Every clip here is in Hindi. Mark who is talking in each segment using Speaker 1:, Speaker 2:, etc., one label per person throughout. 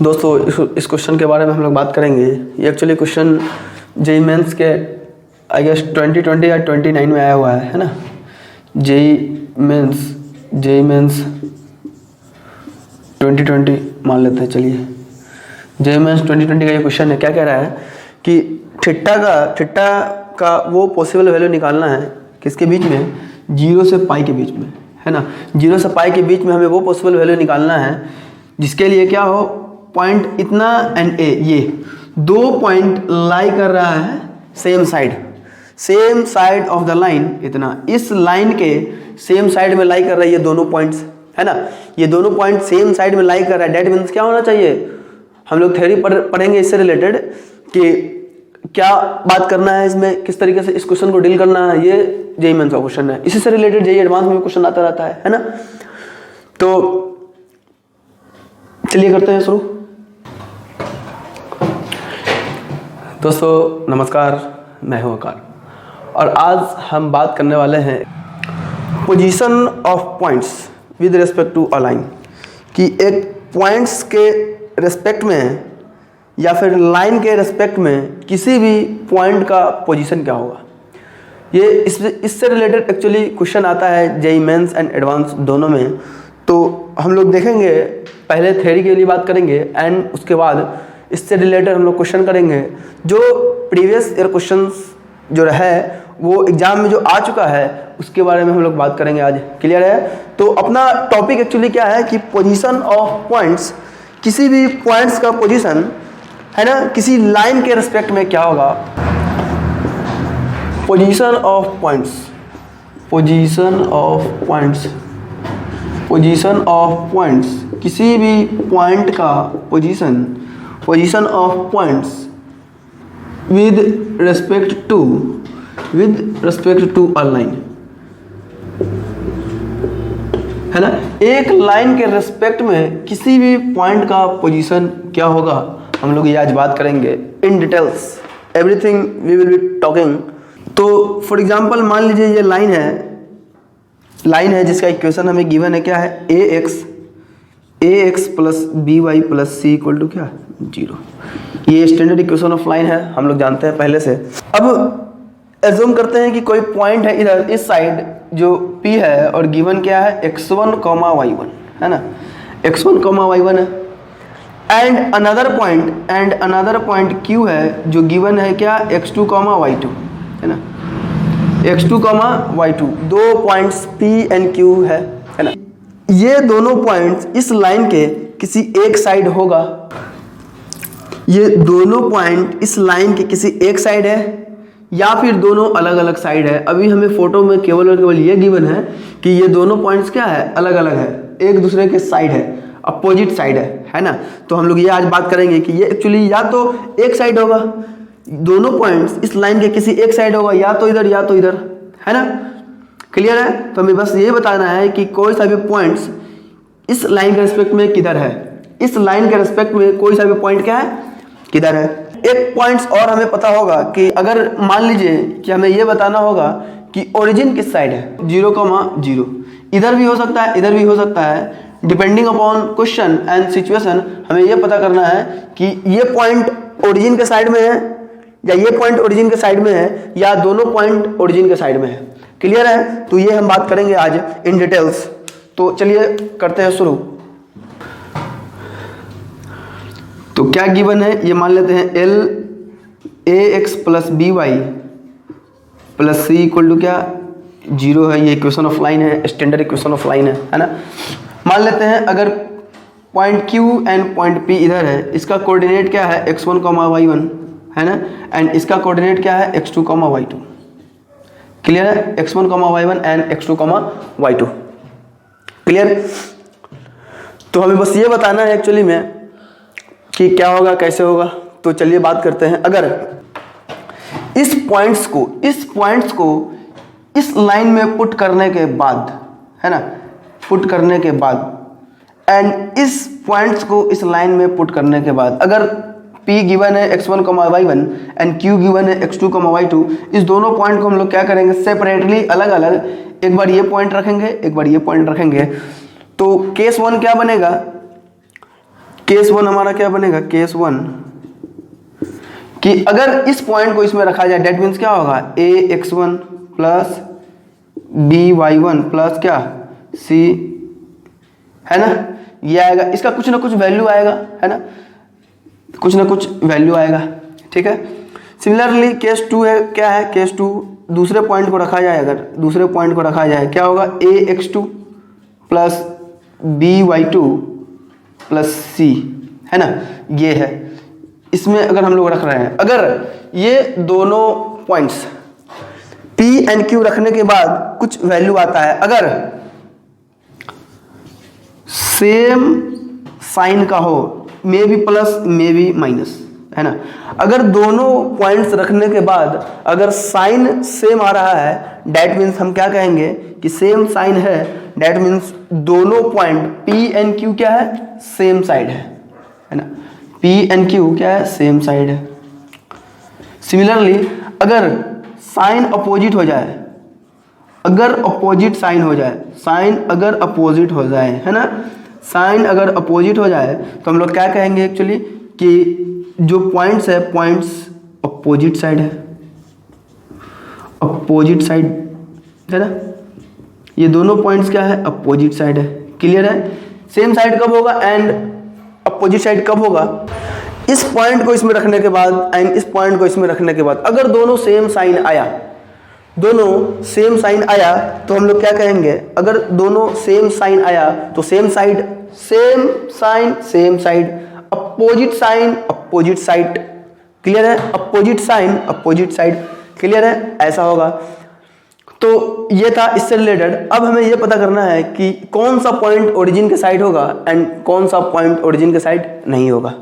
Speaker 1: दोस्तों इस क्वेश्चन के बारे में हम लोग बात करेंगे। ये एक्चुअली क्वेश्चन जेई मेंस के आई गेस 2020 या 29 में आया हुआ है ना। जेई मेंस 2020 मान लेते हैं। चलिए जेई मेंस 2020 का ये क्वेश्चन है। क्या कह रहा है कि थीटा का वो पॉसिबल वैल्यू निकालना है किसके बीच में, 0 से पाई के बीच में, है ना। 0 से पाई के बीच में हमें वो पॉसिबल वैल्यू निकालना है जिसके लिए क्या हो, पॉइंट इतना एंड ए, ये दो पॉइंट लाई कर रहा है same side of the line, इतना इस लाइन के सेम साइड में लाई कर रहा है ये दोनों पॉइंट्स, है ना। ये दोनों पॉइंट सेम साइड में लाई कर रहा है। डेट मीन्स क्या होना चाहिए, हम लोग थ्योरी पढ़ेंगे इससे रिलेटेड कि क्या बात करना है इसमें, किस तरीके से इस क्वेश्चन को डील करना है। ये जेई मेंस का क्वेश्चन है, इसी से रिलेटेड जेई एडवांस में क्वेश्चन आता रहता है ना। तो चलिए करते हैं शुरू। दोस्तों नमस्कार, मैं हूं आकार और आज हम बात करने वाले हैं position of points with respect to a line, कि एक पॉइंट्स के रिस्पेक्ट में या फिर लाइन के रिस्पेक्ट में किसी भी पॉइंट का पोजीशन क्या होगा। ये इससे रिलेटेड एक्चुअली क्वेश्चन आता है जेई मेंस एंड एडवांस दोनों में। तो हम लोग देखेंगे, पहले थ्योरी के लिए बात करेंगे एंड उसके बाद इससे रिलेटेड हम लोग क्वेश्चन करेंगे जो प्रीवियस ईयर क्वेश्चंस जो है वो एग्जाम में जो आ चुका है उसके बारे में हम लोग बात करेंगे आज। क्लियर है। तो अपना टॉपिक एक्चुअली क्या है कि पोजीशन ऑफ पॉइंट्स, किसी भी पॉइंट्स का पोजीशन, है ना, किसी लाइन के रिस्पेक्ट में क्या होगा। पोजीशन ऑफ पॉइंट्स, किसी भी पॉइंट का position of points with respect to a line, है ना। एक लाइन के रिस्पेक्ट में किसी भी पॉइंट का पोजीशन क्या होगा, हम लोग ये आज बात करेंगे in details. Everything we will be talking. तो फॉर एग्जांपल मान लीजिए ये लाइन है जिसका इक्वेशन हमें गिवन है, क्या है, ax plus B Y plus C equal to क्या, 0। ये स्टैंडर्ड इक्वेशन ऑफ लाइन है, हम लोग जानते हैं पहले से। अब एज्यूम करते हैं कि कोई पॉइंट है इधर इस साइड जो P है और गिवन क्या है x1, y1, है ना, x1, y1 है। एंड अनदर पॉइंट Q है जो गिवन है क्या, x2, y2, है ना, x2, y2, दो पॉइंट्स P एंड Q है ना। ये दोनों पॉइंट्स इस लाइन के किसी एक साइड होगा। ये दोनों पॉइंट इस लाइन के किसी एक साइड है या फिर दोनों अलग अलग साइड है। अभी हमें फोटो में केवल और केवल ये गिवन है कि ये दोनों पॉइंट्स क्या है, अलग अलग है, एक दूसरे के साइड है, अपोजिट साइड है ना। तो हम लोग ये आज बात करेंगे कि ये एक्चुअली या तो एक साइड होगा, दोनों पॉइंट्स इस लाइन के किसी एक साइड होगा, या तो इधर, है ना। क्लियर है। तो हमें बस ये बताना है कि कोई सा भी पॉइंट्स इस लाइन के रिस्पेक्ट में किधर है, इस लाइन के रिस्पेक्ट में कोई सा भी पॉइंट क्या है, किधर है। एक पॉइंट्स और हमें पता होगा कि अगर मान लीजिए कि हमें ये बताना होगा कि ओरिजिन किस साइड है, 0,0, इधर भी हो सकता है, इधर भी हो सकता है, depending upon question and situation. हमें ये पता करना है कि ये पॉइंट ओरिजिन के साइड में है या ये पॉइंट ओरिजिन के साइड में है या दोनों पॉइंट ओरिजिन के साइड में है। क्लियर है। तो ये हम बात करेंगे आज इन डिटेल्स। तो चलिए करते हैं शुरू। तो क्या गिवन है ये मान लेते हैं, ax plus B Y plus C equal to क्या, 0 है। ये इक्वेशन ऑफ लाइन है, स्टैंडर्ड इक्वेशन ऑफ लाइन है ना। मान लेते हैं अगर point Q and point P इधर है, इसका कोऑर्डिनेट क्या है, x1, y1, है ना, एंड इसका कोऑर्डिनेट क्या है, x2, y2। क्लियर है। x1, y1 and x2, y2। Clear. तो हमें बस ये बताना है एक्चुअली में कि क्या होगा, कैसे होगा। तो चलिए बात करते हैं। अगर इस पॉइंट्स को इस लाइन में पुट करने के बाद, है ना, पुट करने के बाद एंड इस पॉइंट्स को इस लाइन में पुट करने के बाद, अगर P गिवन है x1, y1 and Q given है x2, y2, इस दोनों पॉइंट को हम लोग क्या करेंगे, सेपरेटली अलग अलग, एक बार ये पॉइंट रखेंगे, एक बार ये पॉइंट रखेंगे। तो केस 1 क्या बनेगा, केस वन हमारा क्या बनेगा, केस वन कि अगर इस पॉइंट को इसमें रखा जाए, डेट मीन्स क्या होगा, A X one plus B Y one plus क्या सी, है ना, ये आएगा, इसका कुछ ना कुछ वैल्यू आएगा, है ना, कुछ ना कुछ वैल्यू आएगा, ठीक है। सिमिलरली केस टू है, क्या है, केस टू दूसरे पॉइंट को रखा जाए, अगर दूसरे पॉइंट को रखा जाए क्या होगा, A X two plus B Y two plus C, है ना, ये है। इसमें अगर हम लोग रख रहे हैं, अगर ये दोनों पॉइंट्स P एंड Q रखने के बाद कुछ वैल्यू आता है, अगर सेम साइन का हो, may be plus may be minus, है ना, अगर दोनों पॉइंट्स रखने के बाद अगर साइन सेम आ रहा है, डेट मीन्स हम क्या कहेंगे कि सेम साइन है, डेट मीन्स दोनों पॉइंट P एंड Q क्या है, सेम साइड है ना, P एंड Q क्या है, सेम साइड है। सिमिलरली अगर साइन अपोजिट हो जाए, अगर अपोजिट साइन हो जाए, साइन अगर अपोजिट हो जाए, है ना, साइन अगर अपोजिट हो जाए तो हम लोग क्या कहेंगे एक्चुअली कि जो पॉइंट्स है, पॉइंट्स अपोजिट साइड है, अपोजिट साइड, है ना, ये दोनों पॉइंट्स क्या है, अपोजिट साइड है। क्लियर है। सेम साइड कब होगा एंड अपोजिट साइड कब होगा, इस पॉइंट को इसमें रखने के बाद एंड इस पॉइंट को इसमें रखने के बाद अगर दोनों सेम साइन आया, दोनों सेम साइन आया तो हम लोग क्या कहेंगे, अगर दोनों सेम साइन आया तो same side, same sign same side, opposite sign opposite side. Clear है, opposite sign opposite side. Clear है, ऐसा होगा। तो ये था इससे रिलेटेड। अब हमें ये पता करना है कि कौन सा पॉइंट ओरिजिन के साइड होगा एंड कौन सा पॉइंट ओरिजिन के साइड नहीं होगा।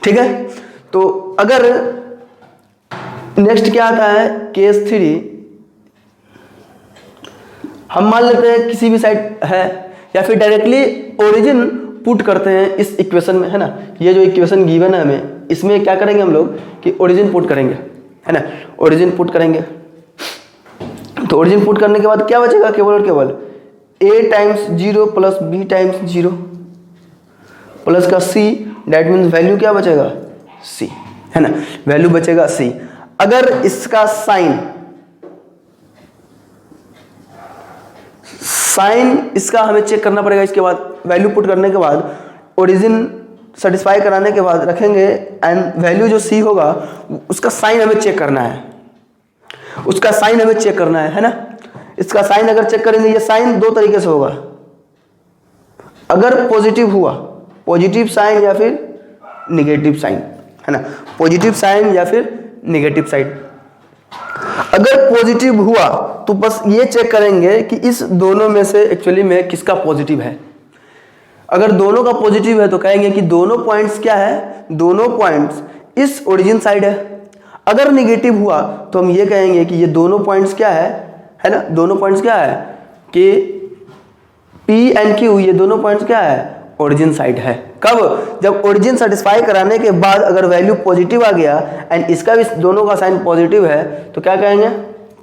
Speaker 1: ठीक है, तो अगर नेक्स्ट क्या आता है, केस 3, हम मान लेते हैं किसी भी साइड है या फिर डायरेक्टली ओरिजिन पुट करते हैं इस इक्वेशन में, है ना। ये जो इक्वेशन गिवन है हमें, इसमें क्या करेंगे हम लोग कि ओरिजिन पुट करेंगे, है ना, ओरिजिन पुट करेंगे। तो ओरिजिन पुट करने के बाद क्या बचेगा, केवल और केवल a times 0 plus b times 0 plus का c, डेट मीन्स वैल्यू क्या बचेगा, c, है ना, वैल्यू बचेगा c। अगर इसका साइन इसका हमें चेक करना पड़ेगा, इसके बाद वैल्यू पुट करने के बाद ओरिजिन सेटिस्फाई कराने के बाद रखेंगे एंड वैल्यू जो c होगा उसका साइन हमें चेक करना है, उसका साइन हमें चेक करना है ना। इसका साइन अगर चेक करेंगे, ये साइन दो तरीके से होगा। अगर पॉजिटिव हुआ, पॉजिटिव साइन या फिर निगेटिव साइन, है ना, पॉजिटिव साइन या फिर निगेटिव साइन। अगर पॉजिटिव हुआ तो बस ये चेक करेंगे कि इस दोनों में से एक्चुअली में किसका पॉजिटिव है। अगर दोनों का पॉजिटिव है तो कहेंगे कि दोनों पॉइंट्स क्या है, दोनों पॉइंट्स इस ओरिजिन साइड है। अगर निगेटिव हुआ तो हम ये कहेंगे कि ये दोनों पॉइंट्स क्या है ना, दोनों पॉइंट्स क्या है कि P एंड Q, ये दोनों पॉइंट्स क्या है, ओरिजिन साइड है। कब, जब ओरिजिन सेटिस्फाई कराने के बाद अगर वैल्यू पॉजिटिव आ गया एंड इसका भी दोनों का साइन पॉजिटिव है तो क्या कहेंगे,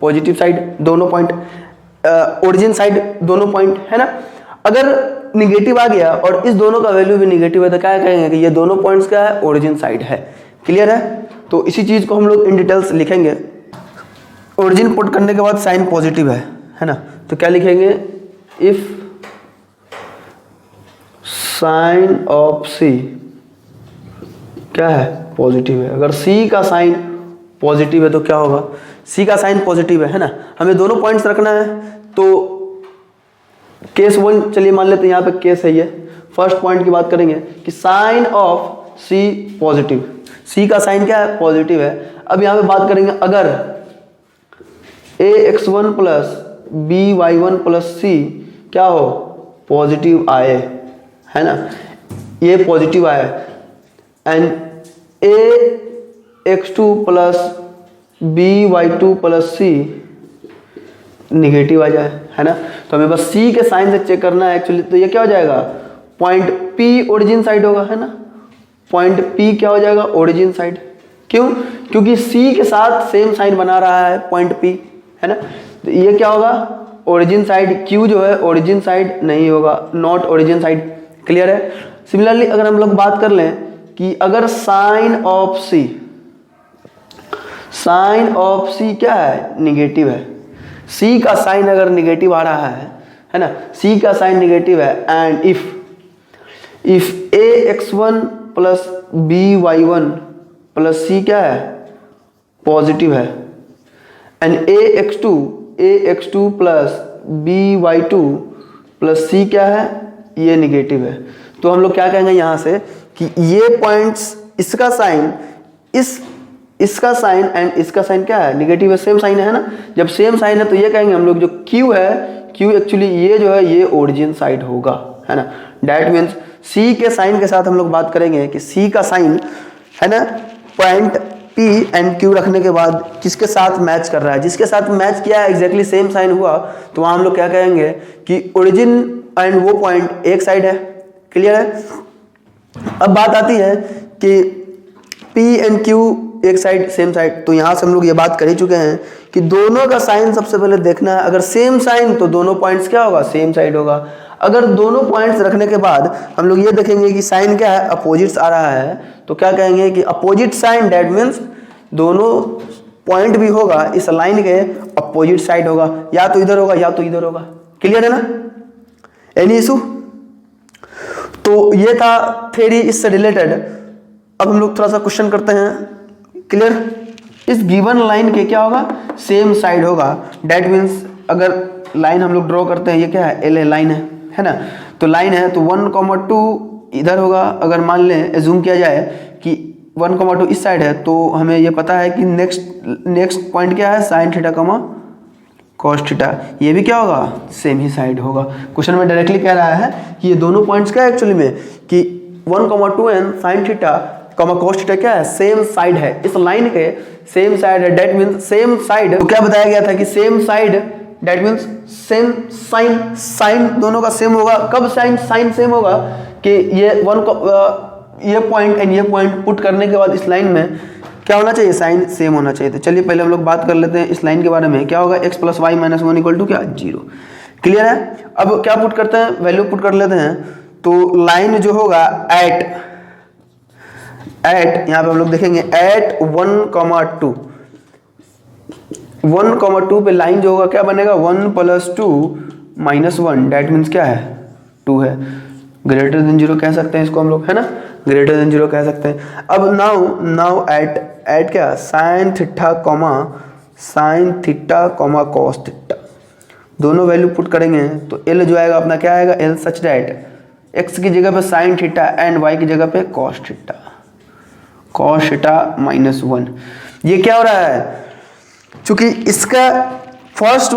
Speaker 1: पॉजिटिव साइड दोनों पॉइंट, ओरिजिन साइड दोनों पॉइंट, है ना। अगर निगेटिव आ गया और इस दोनों का वैल्यू भी निगेटिव है तो क्या कहेंगे कि ये दोनों पॉइंट्स क्या है, ओरिजिन साइड है। क्लियर है। तो इसी चीज को हम लोग इन डिटेल्स लिखेंगे। ओरिजिन पुट करने के बाद साइन पॉजिटिव है ना, तो क्या लिखेंगे, इफ साइन ऑफ C क्या है, पॉजिटिव है। अगर C का साइन पॉजिटिव है तो क्या होगा, C का साइन पॉजिटिव है ना। हमें दोनों पॉइंट्स रखना है तो केस 1 चलिए मान लेते हैं, यहाँ पे केस है ये। फर्स्ट पॉइंट की बात करेंगे कि sign of C positive, C का साइन क्या है, पॉजिटिव है। अब यहाँ पे बात करेंगे अगर ax1 plus by1 plus c क्या हो, पॉजिटिव आए, है ना, ये पॉजिटिव आए and ax2 plus by2 plus c negative आ जाए, है ना। तो हमें बस c के साइन से चेक करना है एक्चुअली। तो ये क्या हो जाएगा, पॉइंट P ओरिजिन साइड होगा, है ना, पॉइंट P क्या हो जाएगा, ओरिजिन साइड। क्यों, क्योंकि C के साथ सेम साइन बना रहा है पॉइंट P, है ना। तो ये क्या होगा, ओरिजिन साइड। Q जो है ओरिजिन साइड नहीं होगा, नॉट ओरिजिन साइड। क्लियर है। सिमिलरली अगर हम लोग बात कर लें कि अगर साइन ऑफ सी क्या है, निगेटिव है, सी का साइन अगर निगेटिव आ रहा है ना, सी का साइन निगेटिव है, and if ax1 plus by1 plus C क्या है, पॉजिटिव है, and ax2 plus by2 plus C क्या है, ये निगेटिव है, तो हम लोग क्या कहेंगे यहाँ से कि ये पॉइंट्स, इसका साइन इसका साइन एंड इसका साइन क्या है, निगेटिव है, सेम साइन है ना। जब सेम साइन है तो ये कहेंगे हम लोग जो Q है, Q एक्चुअली ये जो है ये ओरिजिन साइड होगा, है ना। डैट मीन्स C के साइन के साथ हम लोग बात करेंगे कि C का साइन है ना, पॉइंट P एंड Q रखने के बाद किसके साथ मैच कर रहा है, जिसके साथ मैच किया है एग्जैक्टली सेम साइन हुआ, तो वहाँ हम लोग क्या कहेंगे कि ओरिजिन एंड वो पॉइंट एक साइड है। क्लियर है। अब बात आती है कि P एंड Q एक साइड सेम साइड, तो यहाँ से हम लोग ये बात कर ही चुके हैं कि दोनों का साइन सबसे पहले देखना है। अगर सेम साइन तो दोनों पॉइंट्स क्या होगा, सेम साइड होगा। अगर दोनों पॉइंट्स रखने के बाद हम लोग ये देखेंगे कि साइन क्या है, अपोजिट्स आ रहा है, तो क्या कहेंगे कि अपोजिट साइन, डैट मीन्स दोनों पॉइंट भी होगा इस लाइन के अपोजिट साइड होगा, या तो इधर होगा या तो इधर होगा। क्लियर है ना, एनी इशू। तो ये था थ्योरी इससे रिलेटेड। अब हम लोग थोड़ा सा क्वेश्चन करते हैं। क्लियर। इस गिवन लाइन के क्या होगा, सेम साइड होगा। डैट मीन्स अगर लाइन हम लोग ड्रॉ करते हैं, ये क्या है, एल ए लाइन है ना, तो लाइन है तो 1,2 इधर होगा। अगर मान लें एज्यूम किया जाए कि 1,2 इस साइड है, तो हमें ये पता है कि नेक्स्ट पॉइंट क्या है, साइन थीटा कॉस थीटा, ये भी क्या होगा, सेम ही साइड होगा। क्वेश्चन में डायरेक्टली कह रहा है कि ये दोनों पॉइंट्स क्या है एक्चुअली में कि 1,2 and sine theta cos theta क्या है, सेम साइड है, इस लाइन के सेम साइड है। डेट मीन्स सेम साइड, तो क्या बताया गया था कि same side, that means same sign, sign दोनों का सेम होगा। कब साइन सेम होगा कि ये पॉइंट एंड ये पॉइंट पुट करने के बाद इस लाइन में क्या होना चाहिए, साइन सेम होना चाहिए। तो चलिए पहले हम लोग बात कर लेते हैं इस लाइन के बारे में। क्या होगा, x + y - 1 = क्या, 0। क्लियर है। अब क्या पुट करते हैं, वैल्यू पुट कर लेते हैं। तो लाइन जो होगा एट यहाँ पे हम लोग देखेंगे एट 1,2 पे लाइन जो होगा क्या बनेगा, 1 + 2 - 1, डेट मीन्स क्या है, 2 है। ग्रेटर देन 0 कह सकते हैं इसको हम लोग, है ना, ग्रेटर देन 0 कह सकते हैं। अब नाउ एट क्या, साइन थीटा कॉस थीटा, दोनों वैल्यू पुट करेंगे तो एल जो आएगा अपना क्या आएगा, एल सच दैट एक्स की जगह पे साइन थीटा एंड वाई की जगह पे कॉस थीटा -1। ये क्या हो रहा है, क्योंकि इसका फर्स्ट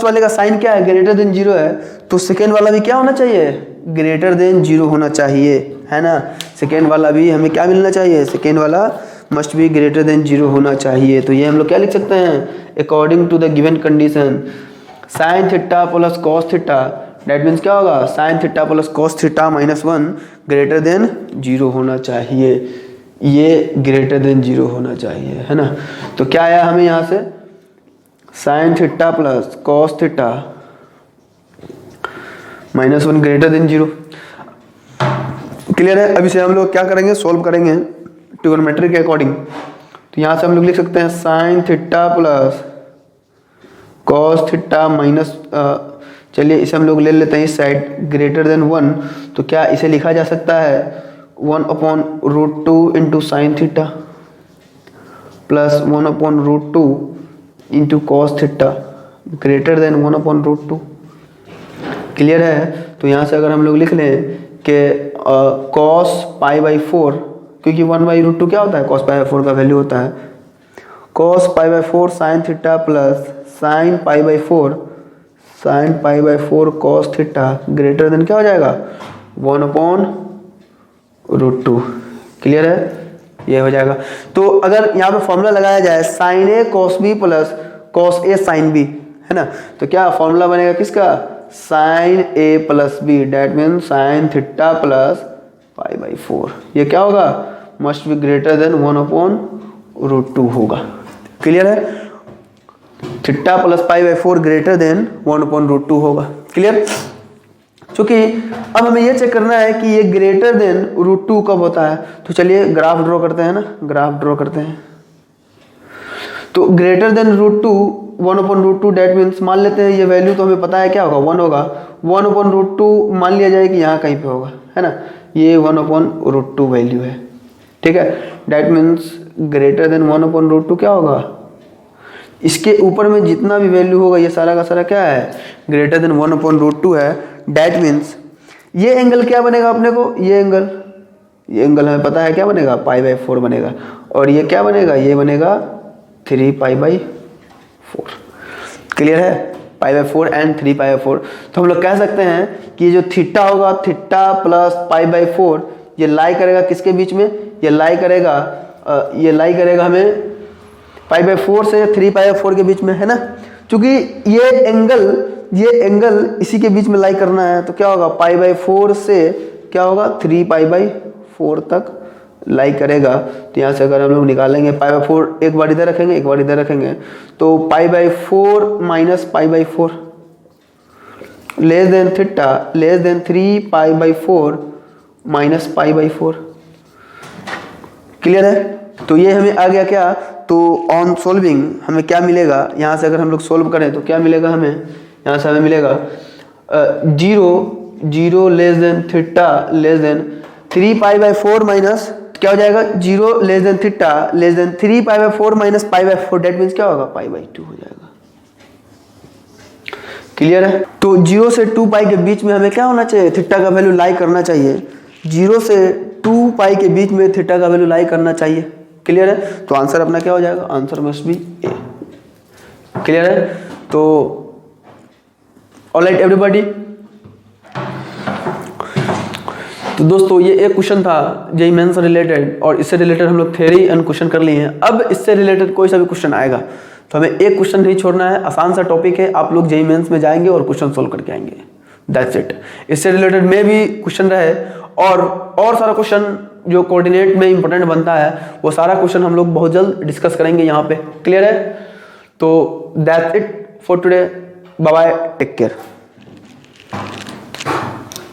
Speaker 1: वाले का साइन क्या है, ग्रेटर देन 0 है, तो सेकेंड वाला भी क्या होना चाहिए, ग्रेटर देन 0 होना चाहिए, है ना। सेकेंड वाला भी हमें क्या मिलना चाहिए, सेकेंड वाला मस्ट बी ग्रेटर देन 0 होना चाहिए। तो ये हम लोग क्या लिख सकते हैं, according to the given condition sine theta plus cos theta, that means क्या होगा, sine theta plus cos theta -1 greater than 0 होना चाहिए। ये ग्रेटर देन 0 होना चाहिए, है ना। तो क्या आया हमें यहाँ से, sign theta plus cos theta -1 greater than 0। Clear है। अभी से हम लोग क्या करेंगे, सोल्व करेंगे ट्रिगोनोमेट्री के अकॉर्डिंग। तो यहाँ से हम लोग लिख सकते हैं sign theta plus cos theta minus, चलिए इसे हम लोग ले लेते हैं इस साइड, ग्रेटर देन 1। तो क्या इसे लिखा जा सकता है 1/√2 into sine theta plus 1/√2 into cos theta greater then 1/√2। Clear है। तो यहाँ से अगर हम लोग लिख लें कि cos π/4, क्योंकि 1/√2 क्या होता है, cos π/4 का वैल्यू होता है, cos π/4 sine theta plus sine π/4 cos theta greater than क्या हो जाएगा, 1/√2। क्लियर है, ये हो जाएगा। तो अगर यहाँ पे फॉर्मूला लगाया जाए sine A cos B plus cos A sine B, है ना, तो क्या फॉर्मूला बनेगा किसका, sine A plus B, that mean sine theta plus π/4। ये क्या होगा, मस्ट बी ग्रेटर देन 1/√2 होगा। क्लियर है, थीटा प्लस π/4 ग्रेटर देन 1/√2 होगा। क्लियर। क्योंकि अब हमें ये चेक करना है कि ये ग्रेटर देन √2 कब होता है। तो चलिए ग्राफ ड्रॉ करते हैं ना, ग्राफ ड्रॉ करते हैं। तो ग्रेटर देन √2 1/√2 डेट मीन्स मान लेते हैं ये वैल्यू तो हमें पता है क्या होगा 1 होगा। 1/√2 मान लिया जाए कि यहाँ कहीं पे होगा, है ना, ये 1/√2 वैल्यू है, ठीक है। डेट मीन्स ग्रेटर देन 1/√2 क्या होगा, इसके ऊपर में जितना भी वैल्यू होगा ये सारा का सारा क्या है, ग्रेटर देन 1/√2 है। डेट मीन्स ये एंगल क्या बनेगा अपने को, ये एंगल हमें पता है क्या बनेगा, π/4 बनेगा। और ये क्या बनेगा, ये बनेगा 3π/4। क्लियर है, π/4 एंड 3π/4। तो हम लोग कह सकते हैं कि जो थीटा होगा, थीटा प्लस π/4 ये लाई करेगा किसके बीच में, ये लाई करेगा हमें π/4 से 3π/4 के बीच में, है ना। क्योंकि ये एंगल इसी के बीच में लाई करना है, तो क्या होगा π/4 से क्या होगा 3π/4 तक लाई करेगा। तो यहाँ से अगर हम लोग निकालेंगे π/4 एक बार इधर रखेंगे, एक बार इधर रखेंगे, तो π/4 minus π/4 less than theta less than 3π/4 minus π/4। Clear है। तो ये हमें आ गया क्या, तो ऑन सोल्विंग हमें क्या मिलेगा, यहाँ से अगर हम लोग सोल्व करें तो क्या मिलेगा हमें, यहाँ से हमें मिलेगा 0 less than theta less than 3π/4 minus क्या हो जाएगा, 0 less than theta less than 3π/4 minus π/4 that means क्या होगा π/2 हो जाएगा। क्लियर है। तो 0 से 2π के बीच में हमें क्या होना चाहिए, थीटा का वैल्यू लाई करना चाहिए। 0 से 2π के बीच में थीटा का वैल्यू लाई करना चाहिए। क्लियर है। तो आंसर अपना क्या हो जाएगा, answer must be A. Clear है। तो ऑलराइट एवरीबॉडी। तो दोस्तों ये एक क्वेश्चन था जेईई मेंस से रिलेटेड, और इससे रिलेटेड हम लोग थ्योरी एंड क्वेश्चन कर लिए हैं। अब इससे रिलेटेड कोई सा भी क्वेश्चन आएगा तो हमें एक क्वेश्चन नहीं छोड़ना है, आसान सा टॉपिक है, आप लोग जेईई मेंस में जाएंगे और क्वेश्चन सोल्व करके आएंगे, दैट्स इट। इससे रिलेटेड में भी क्वेश्चन रहे और सारा क्वेश्चन जो कोऑर्डिनेट में इंपॉर्टेंट बनता है वो सारा क्वेश्चन हम लोग बहुत जल्द डिस्कस करेंगे यहाँ पे। क्लियर है। तो that's it for today, bye bye, take care.